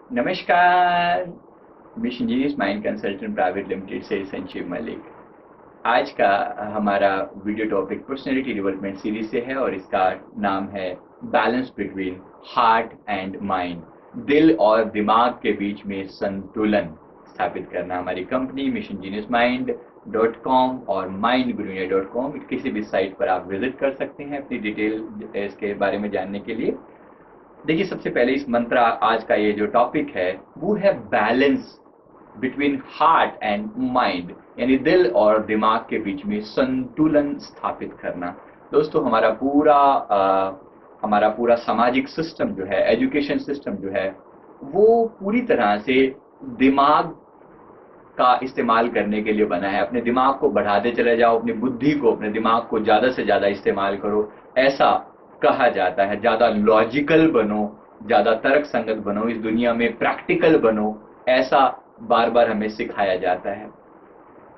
नमस्कार। Mission genius mind consultant private limited से संजीव मलिक। आज का हमारा video topic personality development series से है और इसका नाम है balance between heart and mind, दिल और दिमाग के बीच में संतुलन स्थापित करना। हमारी company mission genius mind .com और mindgurunia.com, किसी भी साइट पर आप विजिट कर सकते हैं अपनी डिटेल इसके बारे में जानने के लिए। देखिए, सबसे पहले इस मंत्र आज का ये जो टॉपिक है वो है balance between heart and mind, यानी दिल और दिमाग के बीच में संतुलन स्थापित करना। दोस्तों, हमारा पूरा सामाजिक सिस्टम जो है, एजुकेशन सिस्टम जो है, वो पूरी तरह से दिमाग का इस्तेमाल करने के लिए बना है। अपने दिमाग को बढ़ाते चले जाओ, अपनी बुद्धि को, अपने दिमाग को ज़्यादा से ज़्यादा इस्तेमाल करो, ऐसा कहा जाता है। ज़्यादा लॉजिकल बनो, ज़्यादा तर्क संगत बनो, इस दुनिया में प्रैक्टिकल बनो, ऐसा बार बार हमें सिखाया जाता है।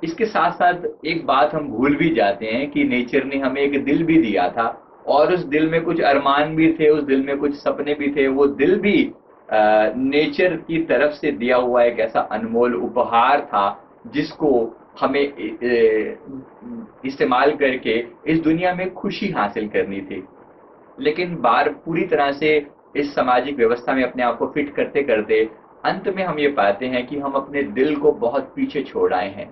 इसके साथ साथ एक बात हम भूल भी जाते हैं कि नेचर ने हमें एक दिल भी दिया था और उस दिल में कुछ अरमान भी थे, उस दिल में कुछ सपने भी थे। वो दिल भी नेचर की तरफ से दिया हुआ एक ऐसा अनमोल उपहार था जिसको हमें इस्तेमाल करके इस दुनिया में खुशी हासिल करनी थी। लेकिन बार पूरी तरह से इस सामाजिक व्यवस्था में अपने आप को फिट करते करते अंत में हम ये पाते हैं कि हम अपने दिल को बहुत पीछे छोड़ आए हैं।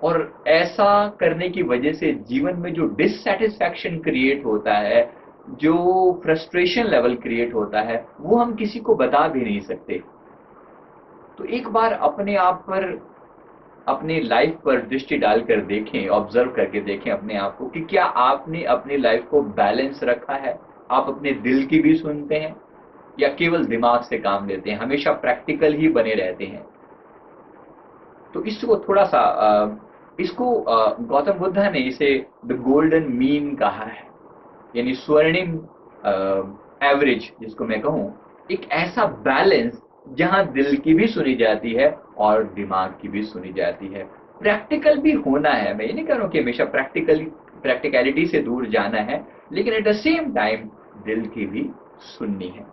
और ऐसा करने की वजह से जीवन में जो डिससैटिस्फैक्शन क्रिएट होता है, जो फ्रस्ट्रेशन लेवल क्रिएट होता है, वो हम किसी को बता भी नहीं सकते। तो एक बार अपने आप पर, अपनी लाइफ पर दृष्टि डालकर देखें, ऑब्जर्व करके देखें अपने आप को कि क्या आपने अपनी लाइफ को बैलेंस रखा है। आप अपने दिल की भी सुनते हैं या केवल दिमाग से काम लेते हैं, हमेशा प्रैक्टिकल ही बने रहते हैं। तो इसको थोड़ा सा इसको गौतम बुद्धा ने इसे द गोल्डन मीन कहा है, यानी स्वर्णिम एवरेज जिसको मैं कहूँ, एक ऐसा बैलेंस जहाँ दिल की भी सुनी जाती है और दिमाग की भी सुनी जाती है। प्रैक्टिकल भी होना है, मैं ये नहीं कह रहा हूँ कि हमेशा प्रैक्टिकलिटी से दूर जाना है, लेकिन एट द सेम टाइम दिल की भी सुननी है।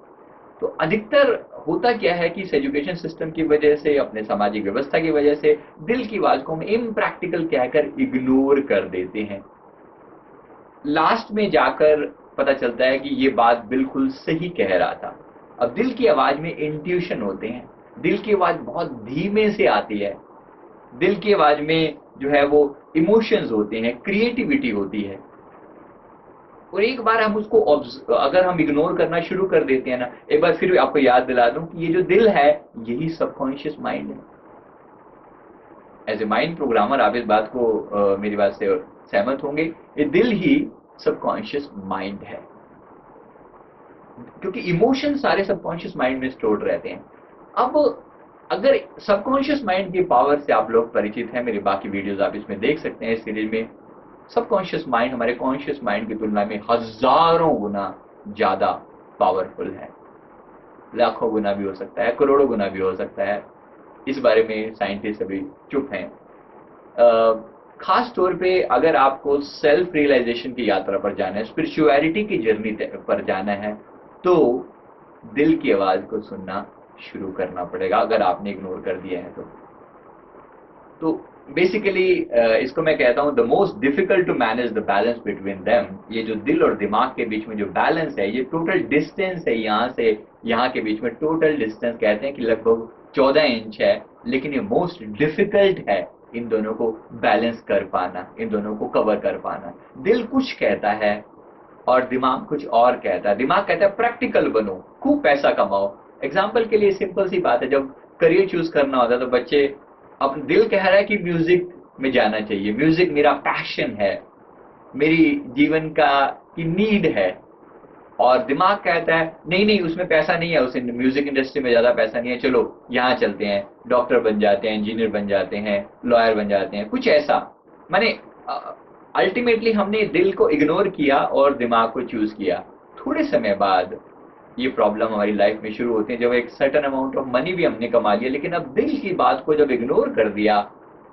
तो अधिकतर होता क्या है कि इस एजुकेशन सिस्टम की वजह से, अपने सामाजिक व्यवस्था की वजह से दिल की आवाज को हम इम्प्रैक्टिकल कहकर इग्नोर कर देते हैं। लास्ट में जाकर पता चलता है कि ये बात बिल्कुल सही कह रहा था। अब दिल की आवाज में इंट्यूशन होते हैं, दिल की आवाज बहुत धीमे से आती है, दिल की आवाज में जो है वो इमोशंस होते हैं, क्रिएटिविटी होती है। और एक बार हम उसको अगर हम इग्नोर करना शुरू कर देते हैं ना, एक बार फिर आपको याद दिला दूं कि ये जो दिल है यही सबकॉन्शियस माइंड है। एज ए माइंड प्रोग्रामर आप इस बात को मेरी बात से सहमत होंगे, ये दिल ही सबकॉन्शियस माइंड है, क्योंकि इमोशन सारे सबकॉन्शियस माइंड में स्टोर्ड रहते हैं। अब अगर सबकॉन्शियस माइंड की पावर से आप लोग परिचित हैं, मेरी बाकी वीडियोस आप इसमें देख सकते हैं इस सीरीज में। सबकॉन्शियस माइंड हमारे कॉन्शियस माइंड की तुलना में हजारों गुना ज़्यादा पावरफुल है, लाखों गुना भी हो सकता है, करोड़ों गुना भी हो सकता है। इस बारे में साइंटिस्ट अभी चुप हैं। खास तौर पे अगर आपको सेल्फ रियलाइजेशन की यात्रा पर जाना है, स्पिरिचुअलिटी की जर्नी पर जाना है, तो दिल की आवाज़ को सुनना शुरू करना पड़ेगा, अगर आपने इग्नोर कर दिया है तो बेसिकली इसको मैं कहता हूँ the most difficult to manage the balance between them. ये जो दिल और दिमाग के बीच में जो बैलेंस है, ये टोटल डिस्टेंस है, यहाँ से यहाँ के बीच में टोटल डिस्टेंस कहते हैं कि लगभग 14 इंच है, लेकिन ये मोस्ट डिफिकल्ट है इन दोनों को बैलेंस कर पाना, इन दोनों को कवर कर पाना। दिल कुछ कहता है और दिमाग कुछ और कहता है। दिमाग कहता है प्रैक्टिकल बनो, खूब पैसा कमाओ। एग्जाम्पल के लिए सिंपल सी बात है, जब करियर चूज करना होता है तो बच्चे, अब दिल कह रहा है कि म्यूजिक में जाना चाहिए, म्यूजिक मेरा पैशन है, मेरी जीवन का की नीड है। और दिमाग कहता है नहीं नहीं, उसमें पैसा नहीं है, उस म्यूजिक इंडस्ट्री में ज़्यादा पैसा नहीं है, चलो यहाँ चलते हैं, डॉक्टर बन जाते हैं, इंजीनियर बन जाते हैं, लॉयर बन जाते हैं, कुछ ऐसा। मैंने अल्टीमेटली हमने दिल को इग्नोर किया और दिमाग को चूज किया। थोड़े समय बाद ये प्रॉब्लम हमारी लाइफ में शुरू होती है, जब एक सर्टेन अमाउंट ऑफ मनी भी हमने कमा लिया, लेकिन अब दिल की बात को जब इग्नोर कर दिया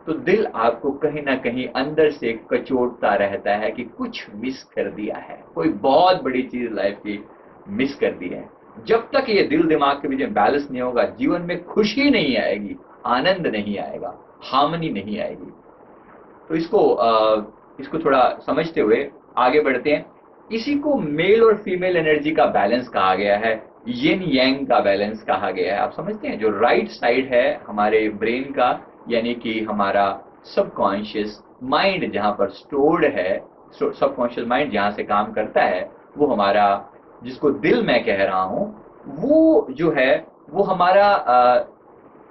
तो दिल आपको कहीं ना कहीं अंदर से कचोटता रहता है कि कुछ मिस कर दिया है, कोई बहुत बड़ी चीज लाइफ की मिस कर दी है। जब तक ये दिल दिमाग के बीच में बैलेंस नहीं होगा, जीवन में खुशी नहीं आएगी, आनंद नहीं आएगा, हार्मनी नहीं आएगी। तो इसको थोड़ा समझते हुए आगे बढ़ते हैं। इसी को मेल और फीमेल एनर्जी का बैलेंस कहा गया है, यिन यांग का बैलेंस कहा गया है। आप समझते हैं, जो राइट साइड है हमारे ब्रेन का, यानी कि हमारा सबकॉन्शियस माइंड जहाँ पर स्टोर्ड है, सबकॉन्शियस माइंड जहाँ से काम करता है, वो हमारा, जिसको दिल मैं कह रहा हूँ, वो जो है वो हमारा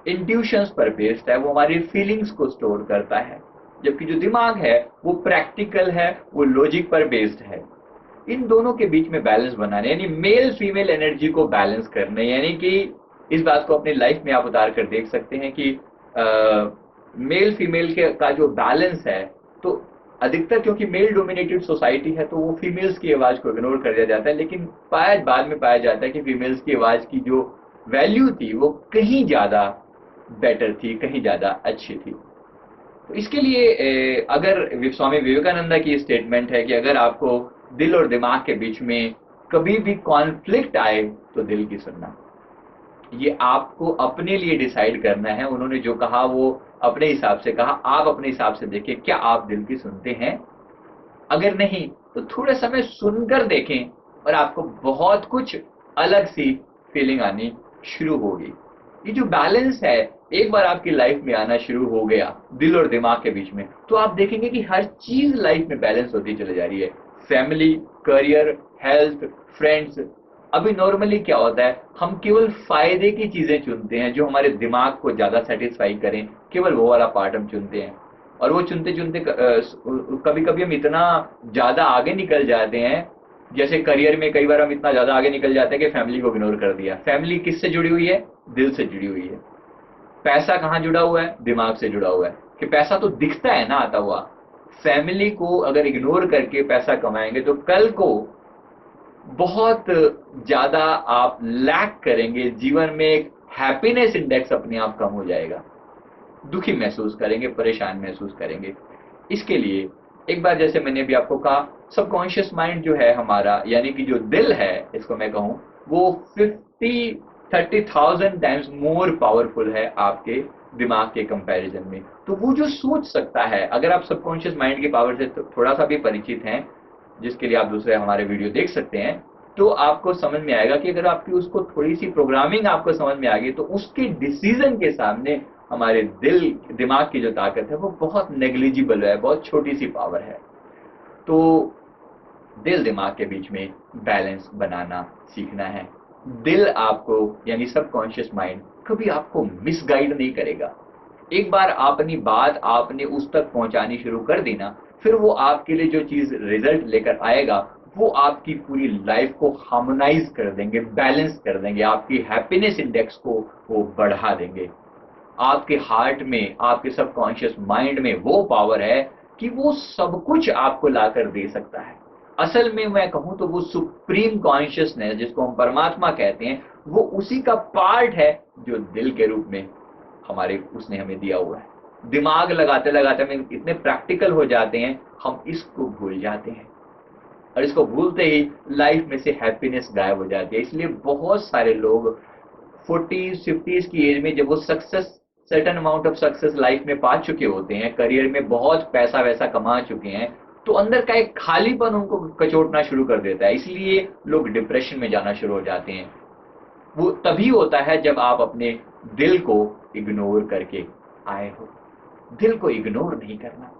इंट्यूशंस पर बेस्ड है, वो हमारी फीलिंग्स को स्टोर करता है। जबकि जो दिमाग है वो प्रैक्टिकल है, वो लॉजिक पर बेस्ड है। इन दोनों के बीच में बैलेंस बनाने, यानी मेल फीमेल एनर्जी को बैलेंस करने, यानी कि इस बात को अपनी लाइफ में आप उतार कर देख सकते हैं कि मेल फीमेल के का जो बैलेंस है, तो अधिकतर क्योंकि मेल डोमिनेटेड सोसाइटी है तो वो फीमेल्स की आवाज को इग्नोर कर दिया जाता है, लेकिन बाद में पाया जाता है कि फीमेल्स की आवाज की जो वैल्यू थी वो कहीं ज्यादा बेटर थी, कहीं ज्यादा अच्छी थी। तो इसके लिए अगर स्वामी विवेकानंद की स्टेटमेंट है कि अगर आपको दिल और दिमाग के बीच में कभी भी कॉन्फ्लिक्ट आए तो दिल की सुनना। ये आपको अपने लिए डिसाइड करना है। उन्होंने जो कहा वो अपने हिसाब से कहा, आप अपने हिसाब से देखिए क्या आप दिल की सुनते हैं। अगर नहीं तो थोड़ा समय सुनकर देखें और आपको बहुत कुछ अलग सी फीलिंग आनी शुरू होगी। ये जो बैलेंस है एक बार आपकी लाइफ में आना शुरू हो गया दिल और दिमाग के बीच में, तो आप देखेंगे कि हर चीज लाइफ में बैलेंस होती चली जा रही है। Family, career, health, friends. अभी नॉर्मली क्या होता है, हम केवल फायदे की चीजें चुनते हैं जो हमारे दिमाग को ज्यादा सेटिस्फाई करें, केवल वो वाला पार्ट हम चुनते हैं। और वो चुनते चुनते कभी कभी हम इतना ज्यादा आगे निकल जाते हैं, जैसे करियर में कई बार हम इतना ज्यादा आगे निकल जाते हैं कि फैमिली को इग्नोर कर दिया। फैमिली किससे जुड़ी हुई है? दिल से जुड़ी हुई है। पैसा कहाँ जुड़ा हुआ है? दिमाग से जुड़ा हुआ है, कि पैसा तो दिखता है ना आता हुआ। फैमिली को अगर इग्नोर करके पैसा कमाएंगे तो कल को बहुत ज्यादा आप लैक करेंगे, जीवन में एक हैप्पीनेस इंडेक्स अपने आप कम हो जाएगा, दुखी महसूस करेंगे, परेशान महसूस करेंगे। इसके लिए एक बार जैसे मैंने भी आपको कहा, सबकॉन्शियस माइंड जो है हमारा, यानी कि जो दिल है इसको मैं कहूँ, वो 50-30,000 टाइम्स मोर पावरफुल है आपके दिमाग के कंपैरिजन में। तो वो जो सोच सकता है, अगर आप सबकॉन्शियस माइंड की पावर से थोड़ा सा भी परिचित हैं, जिसके लिए आप दूसरे हमारे वीडियो देख सकते हैं, तो आपको समझ में आएगा कि अगर आपकी उसको थोड़ी सी प्रोग्रामिंग आपको समझ में आ गई तो उसके डिसीजन के सामने हमारे दिमाग की जो ताकत है वो बहुत नेग्लिजिबल है, बहुत छोटी सी पावर है। तो दिल दिमाग के बीच में बैलेंस बनाना सीखना है। दिल आपको, यानी सबकॉन्शियस माइंड, कभी आपको मिसगाइड नहीं करेगा। एक बार अपनी बात आपने उस तक पहुंचानी शुरू कर दी ना, फिर वो आपके लिए जो चीज रिजल्ट लेकर आएगा वो आपकी पूरी लाइफ को हार्मोनाइज कर देंगे, बैलेंस कर देंगे, आपकी हैप्पीनेस इंडेक्स को वो बढ़ा देंगे। आपके हार्ट में, आपके सबकॉन्शियस माइंड में वो पावर है कि वो सब कुछ आपको लाकर दे सकता है। असल में मैं कहूं तो वो सुप्रीम कॉन्शियसनेस, जिसको हम परमात्मा कहते हैं, वो उसी का पार्ट है जो दिल के रूप में हमारे उसने हमें दिया हुआ है। दिमाग लगाते लगाते हम इतने प्रैक्टिकल हो जाते हैं, हम इसको भूल जाते हैं, और इसको भूलते ही लाइफ में से हैप्पीनेस गायब हो जाती है। इसलिए बहुत सारे लोग 40s-50s की एज में, जब वो success, certain amount of success life में पा चुके होते हैं, करियर में बहुत पैसा वैसा कमा चुके हैं, तो अंदर का एक खालीपन उनको कचोटना शुरू कर देता है। इसलिए लोग डिप्रेशन में जाना शुरू हो जाते हैं। वो तभी होता है जब आप अपने दिल को इग्नोर करके आए हो। दिल को इग्नोर नहीं करना,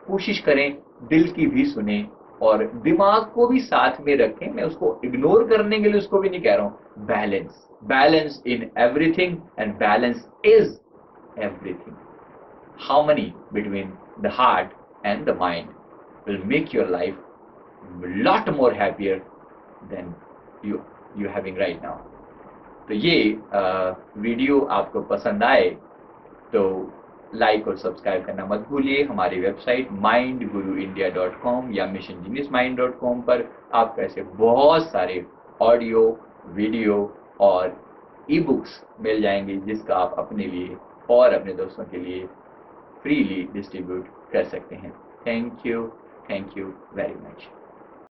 कोशिश करें दिल की भी सुने और दिमाग को भी साथ में रखें। मैं उसको इग्नोर करने के लिए उसको भी नहीं कह रहा हूं। Balance, balance in everything, and balance is everything. Harmony between the heart and the mind will make your life a lot more happier than you having right now. तो ये वीडियो आपको पसंद आए तो लाइक और सब्सक्राइब करना मत भूलिए। हमारी वेबसाइट mindguruindia.com या missiongeniusmind.com पर आपको ऐसे बहुत सारे ऑडियो, वीडियो और ई बुक्स मिल जाएंगे, जिसका आप अपने लिए और अपने दोस्तों के लिए फ्रीली डिस्ट्रीब्यूट कर सकते हैं। Thank you very much.